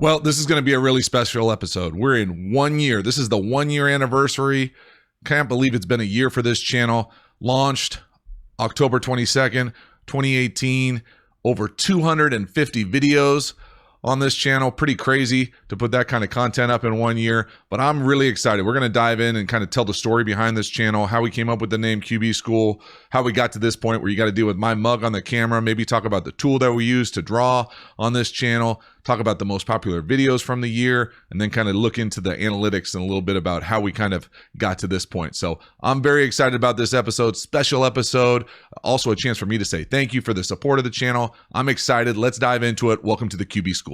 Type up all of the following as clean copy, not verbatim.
Well, this is going to be a really special episode. We're in 1 year. This is the 1 year anniversary. Can't believe it's been a year for this channel. Launched October 22nd, 2018. Over 250 videos on this channel. Pretty crazy to put that kind of content up in 1 year, but I'm really excited. We're going to dive in and kind of tell the story behind this channel, how we came up with the name QB School, how we got to this point where you got to deal with my mug on the camera, maybe talk about the tool that we use to draw on this channel, talk about the most popular videos from the year, and then kind of look into the analytics and a little bit about how we kind of got to this point. So I'm very excited about this episode, special episode, also a chance for me to say thank you for the support of the channel. I'm excited. Let's dive into it. Welcome to the QB School.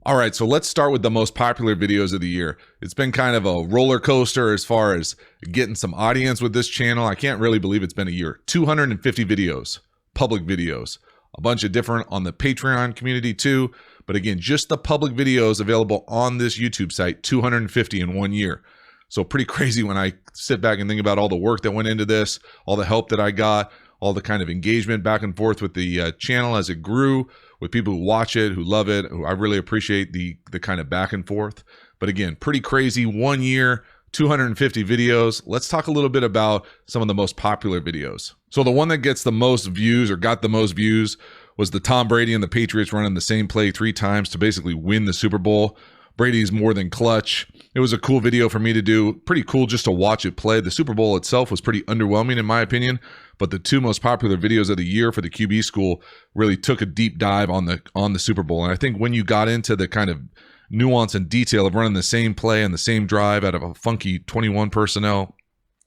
All right, so let's start with the most popular videos of the year. It's been kind of a roller coaster as far as getting some audience with this channel. I can't really believe it's been a year. 250 videos, public videos, a bunch of different on the Patreon community too. But again, just the public videos available on this YouTube site, 250 in 1 year. So pretty crazy when I sit back and think about all the work that went into this, all the help that I got, all the kind of engagement back and forth with the channel as it grew, with people who watch it, who love it. I really appreciate the kind of back and forth. But again, pretty crazy. 1 year, 250 videos. Let's talk a little bit about some of the most popular videos. So the one that gets the most views or got the most views was the Tom Brady and the Patriots running the same play 3 times to basically win the Super Bowl. Brady's more than clutch. It was a cool video for me to do. Pretty cool just to watch it play. The Super Bowl itself was pretty underwhelming in my opinion, but the 2 most popular videos of the year for the QB School really took a deep dive on the Super Bowl. And I think when you got into the kind of nuance and detail of running the same play and the same drive out of a funky 21 personnel,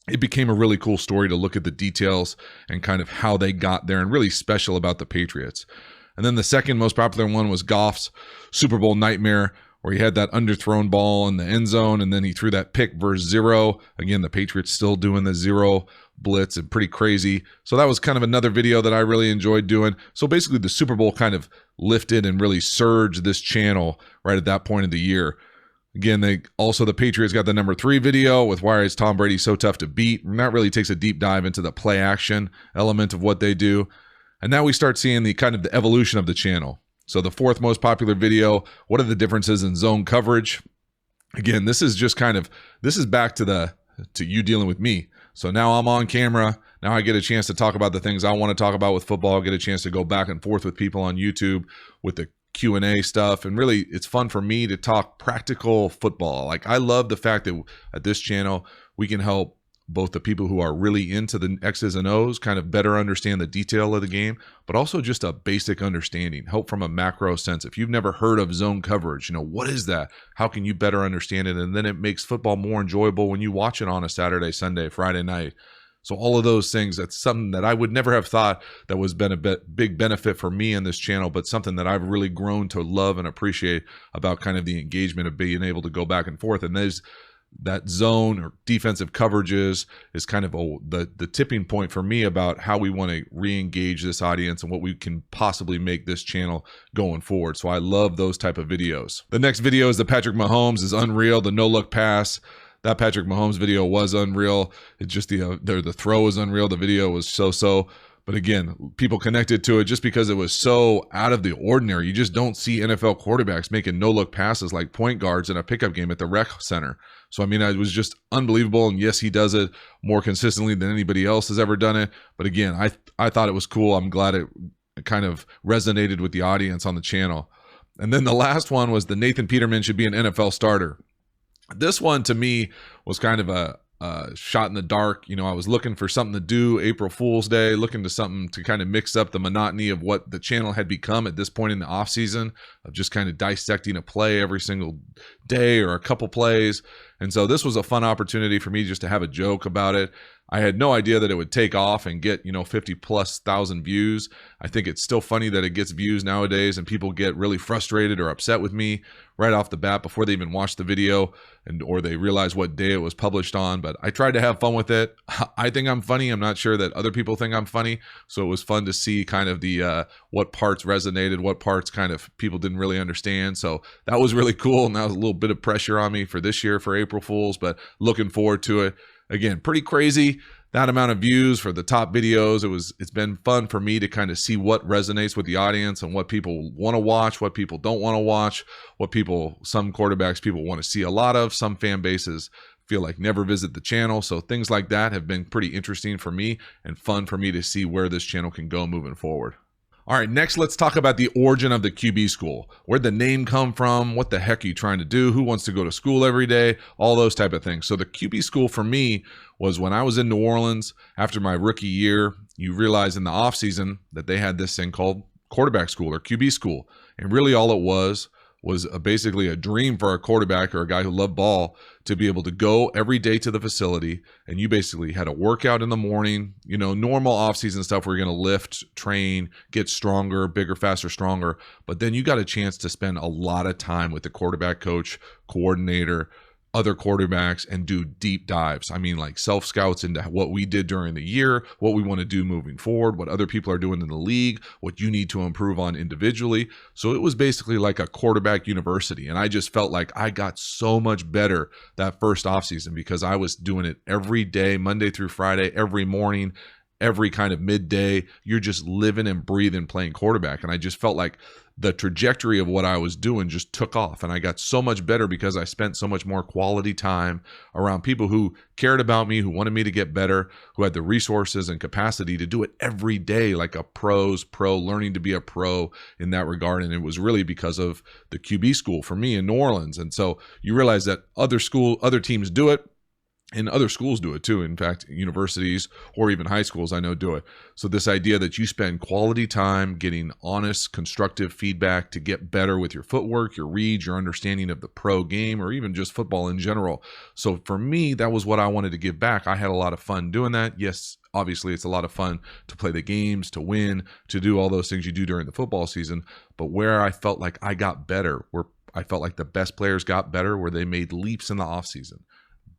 it became a really cool story to look at the details and kind of how they got there and really special about the Patriots. And then the second most popular one was Goff's Super Bowl nightmare, where he had that underthrown ball in the end zone, and then he threw that pick versus zero. Again, the Patriots still doing the zero blitz and pretty crazy. So that was kind of another video that I really enjoyed doing. So basically the Super Bowl kind of lifted and really surged this channel right at that point of the year. Again, the Patriots got the number 3 video with why is Tom Brady so tough to beat. And that really takes a deep dive into the play action element of what they do. And now we start seeing the kind of the evolution of the channel. So the 4th most popular video, what are the differences in zone coverage? Again, this is back to you dealing with me. So now I'm on camera. Now I get a chance to talk about the things I want to talk about with football, get a chance to go back and forth with people on YouTube with the Q&A stuff. And really, it's fun for me to talk practical football. Like, I love the fact that at this channel, we can help both the people who are really into the X's and O's kind of better understand the detail of the game, but also just a basic understanding, help from a macro sense. If you've never heard of zone coverage, what is that? How can you better understand it? And then it makes football more enjoyable when you watch it on a Saturday, Sunday, Friday night. So all of those things, that's something that I would never have thought that was been a big benefit for me in this channel, but something that I've really grown to love and appreciate about kind of the engagement of being able to go back and forth. And that zone or defensive coverages is kind of the tipping point for me about how we want to re-engage this audience and what we can possibly make this channel going forward. So I love those type of videos. The next video is the Patrick Mahomes is unreal, the no-look pass. That Patrick Mahomes video was unreal. It just the throw was unreal. The video was so. But again, people connected to it just because it was so out of the ordinary. You just don't see NFL quarterbacks making no-look passes like point guards in a pickup game at the rec center. So, I mean, it was just unbelievable. And yes, he does it more consistently than anybody else has ever done it. But again, I thought it was cool. I'm glad it kind of resonated with the audience on the channel. And then the last one was the Nathan Peterman should be an NFL starter. This one to me was kind of a shot in the dark. I was looking for something to do April Fool's Day, looking to something to kind of mix up the monotony of what the channel had become at this point in the off season, of just kind of dissecting a play every single day or a couple plays. And so this was a fun opportunity for me just to have a joke about it. I had no idea that it would take off and get 50,000+ views. I think it's still funny that it gets views nowadays and people get really frustrated or upset with me right off the bat before they even watch the video or they realize what day it was published on. But I tried to have fun with it. I think I'm funny. I'm not sure that other people think I'm funny. So it was fun to see kind of the what parts resonated, what parts kind of people didn't really understand. So that was really cool. And that was a little bit of pressure on me for this year for April Fools, but looking forward to it. Again, pretty crazy. that amount of views for the top videos. It's been fun for me to kind of see what resonates with the audience and what people want to watch, what people don't want to watch, some quarterbacks people want to see a lot of, some fan bases feel like never visit the channel. So things like that have been pretty interesting for me and fun for me to see where this channel can go moving forward. All right, next let's talk about the origin of the QB School. Where'd the name come from? What the heck are you trying to do? Who wants to go to school every day? All those type of things. So the QB School for me was when I was in New Orleans after my rookie year. You realize in the offseason that they had this thing called quarterback school or QB school. And really all it was basically a dream for a quarterback or a guy who loved ball to be able to go every day to the facility, and you basically had a workout in the morning, normal off-season stuff where you're going to lift, train, get stronger, bigger, faster, stronger, but then you got a chance to spend a lot of time with the quarterback coach, coordinator, other quarterbacks, and do deep dives. I mean, like self-scouts into what we did during the year, what we want to do moving forward, what other people are doing in the league, what you need to improve on individually. So it was basically like a quarterback university. And I just felt like I got so much better that first offseason because I was doing it every day, Monday through Friday, every morning, every kind of midday. You're just living and breathing playing quarterback. And I just felt like the trajectory of what I was doing just took off, and I got so much better because I spent so much more quality time around people who cared about me, who wanted me to get better, who had the resources and capacity to do it every day like a pro's pro, learning to be a pro in that regard. And it was really because of the QB School for me in New Orleans. And so you realize that other teams do it, and other schools do it too. In fact, universities or even high schools I know do it. So this idea that you spend quality time getting honest, constructive feedback to get better with your footwork, your reads, your understanding of the pro game, or even just football in general. So for me, that was what I wanted to give back. I had a lot of fun doing that. Yes, obviously it's a lot of fun to play the games, to win, to do all those things you do during the football season. But where I felt like I got better, where I felt like the best players got better, where they made leaps in the offseason.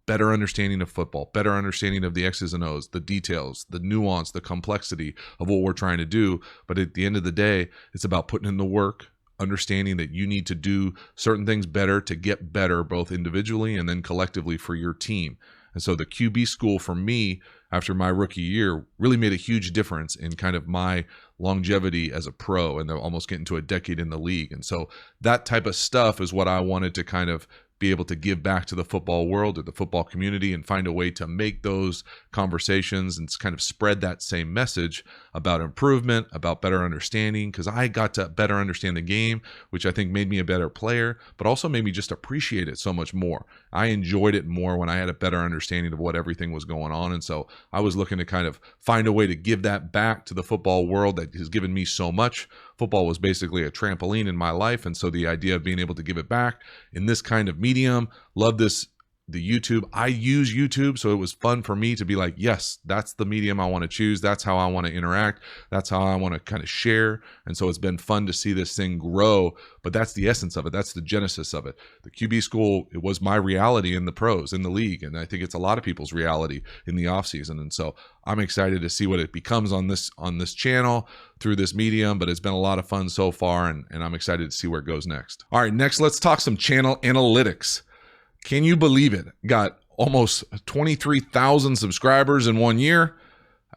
Better understanding of football, better understanding of the X's and O's, the details, the nuance, the complexity of what we're trying to do. But at the end of the day, it's about putting in the work, understanding that you need to do certain things better to get better, both individually and then collectively for your team. And so the QB School for me, after my rookie year, really made a huge difference in kind of my longevity as a pro and almost getting to a decade in the league. And so that type of stuff is what I wanted to kind of be able to give back to the football world or the football community and find a way to make those conversations and kind of spread that same message about improvement, about better understanding, because I got to better understand the game, which I think made me a better player, but also made me just appreciate it so much more. I enjoyed it more when I had a better understanding of what everything was going on. And so I was looking to kind of find a way to give that back to the football world that has given me so much. Football was basically a trampoline in my life. And so the idea of being able to give it back in this kind of medium, love the YouTube. I use YouTube, so it was fun for me to be like, yes, that's the medium I want to choose. That's how I want to interact. That's how I want to kind of share. And so it's been fun to see this thing grow, but that's the essence of it. That's the genesis of it. The QB School, it was my reality in the pros, in the league. And I think it's a lot of people's reality in the offseason. And so I'm excited to see what it becomes on this channel through this medium, but it's been a lot of fun so far, and I'm excited to see where it goes next. All right, next, let's talk some channel analytics. Can you believe it? Got almost 23,000 subscribers in 1 year.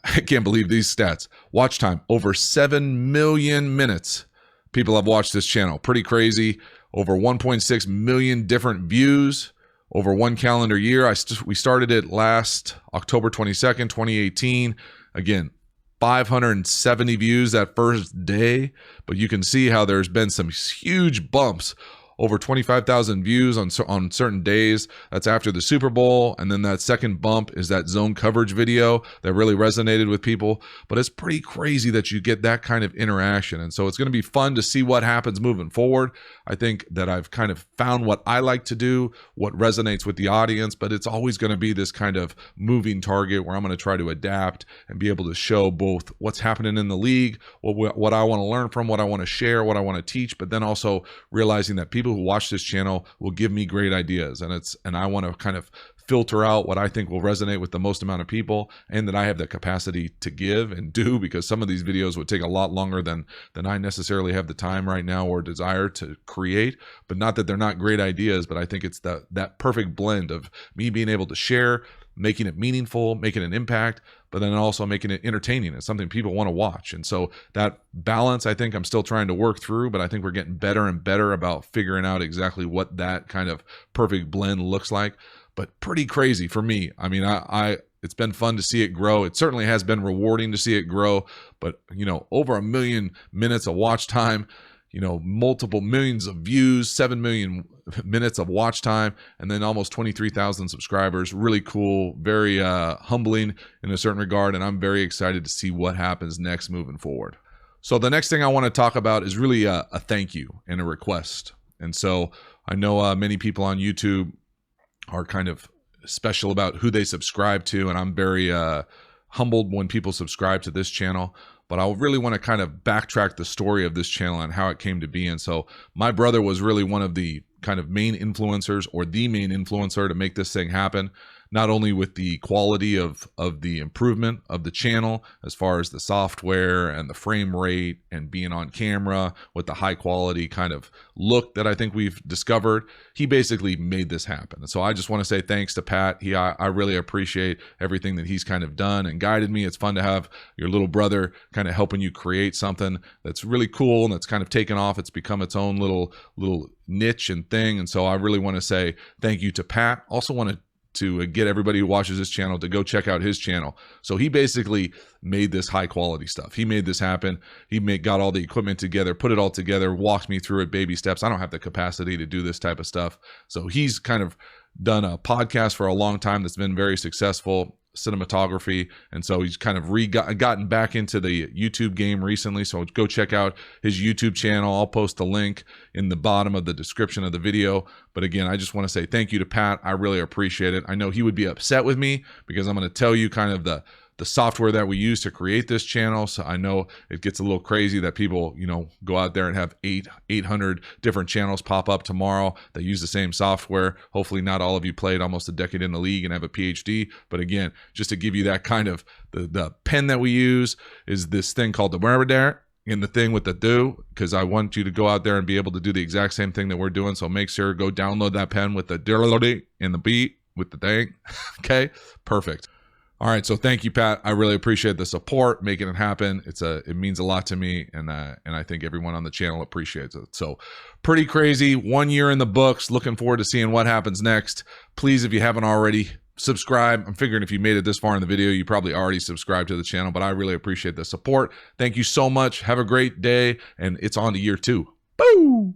I can't believe these stats. Watch time, over 7 million minutes. People have watched this channel. Pretty crazy. Over 1.6 million different views over one calendar year. We started it last October 22nd, 2018. Again, 570 views that first day, but you can see how there's been some huge bumps. Over 25,000 views on certain days. That's after the Super Bowl. And then that second bump is that zone coverage video that really resonated with people. But it's pretty crazy that you get that kind of interaction. And so it's going to be fun to see what happens moving forward. I think that I've kind of found what I like to do, what resonates with the audience, but it's always going to be this kind of moving target where I'm going to try to adapt and be able to show both what's happening in the league, what I want to learn from, what I want to share, what I want to teach, but then also realizing that people who watch this channel will give me great ideas, and I want to kind of filter out what I think will resonate with the most amount of people, and that I have the capacity to give and do, because some of these videos would take a lot longer than I necessarily have the time right now or desire to create. But not that they're not great ideas, but I think it's that perfect blend of me being able to share, making it meaningful, making an impact, but then also making it entertaining. It's something people want to watch. And so that balance, I think I'm still trying to work through, but I think we're getting better and better about figuring out exactly what that kind of perfect blend looks like. But pretty crazy for me. I mean, it's been fun to see it grow. It certainly has been rewarding to see it grow, but over 1 million minutes of watch time, multiple millions of views, 7 million minutes of watch time, and then almost 23,000 subscribers. Really cool, very humbling in a certain regard, and I'm very excited to see what happens next moving forward. So the next thing I want to talk about is really a thank you and a request. And so I know many people on YouTube are kind of special about who they subscribe to, and I'm very humbled when people subscribe to this channel. But I really want to kind of backtrack the story of this channel and how it came to be. And so my brother was really one of the kind of main influencers, or the main influencer, to make this thing happen. Not only with the quality of the improvement of the channel as far as the software and the frame rate and being on camera with the high quality kind of look that I think we've discovered, he basically made this happen. And so I just want to say thanks to Pat. I really appreciate everything that he's kind of done and guided me. It's fun to have your little brother kind of helping you create something that's really cool and that's kind of taken off. It's become its own little niche and thing. And so I really want to say thank you to Pat. Also want to get everybody who watches this channel to go check out his channel. So he basically made this high quality stuff. He made this happen. He got all the equipment together, put it all together, walked me through it, baby steps. I don't have the capacity to do this type of stuff. So he's kind of done a podcast for a long time that's been very successful, cinematography, and so he's kind of gotten back into the YouTube game recently. So go check out his YouTube channel. I'll post the link in the bottom of the description of the video. But again, I just want to say thank you to Pat. I really appreciate it. I know he would be upset with me because I'm going to tell you kind of the software that we use to create this channel. So I know it gets a little crazy that people, go out there and have 800 different channels pop up tomorrow that use the same software. Hopefully not all of you played almost a decade in the league and have a PhD. But again, just to give you that kind of, the pen that we use is this thing called the Werbedare, and the thing with the do, because I want you to go out there and be able to do the exact same thing that we're doing. So make sure go download that pen with the and the beat with the thing. Okay, perfect. All right, so thank you, Pat. I really appreciate the support, making it happen. It means a lot to me, and I think everyone on the channel appreciates it. So pretty crazy. 1 year in the books. Looking forward to seeing what happens next. Please, if you haven't already, subscribe. I'm figuring if you made it this far in the video, you probably already subscribed to the channel, but I really appreciate the support. Thank you so much. Have a great day, and it's on to year 2. Boo!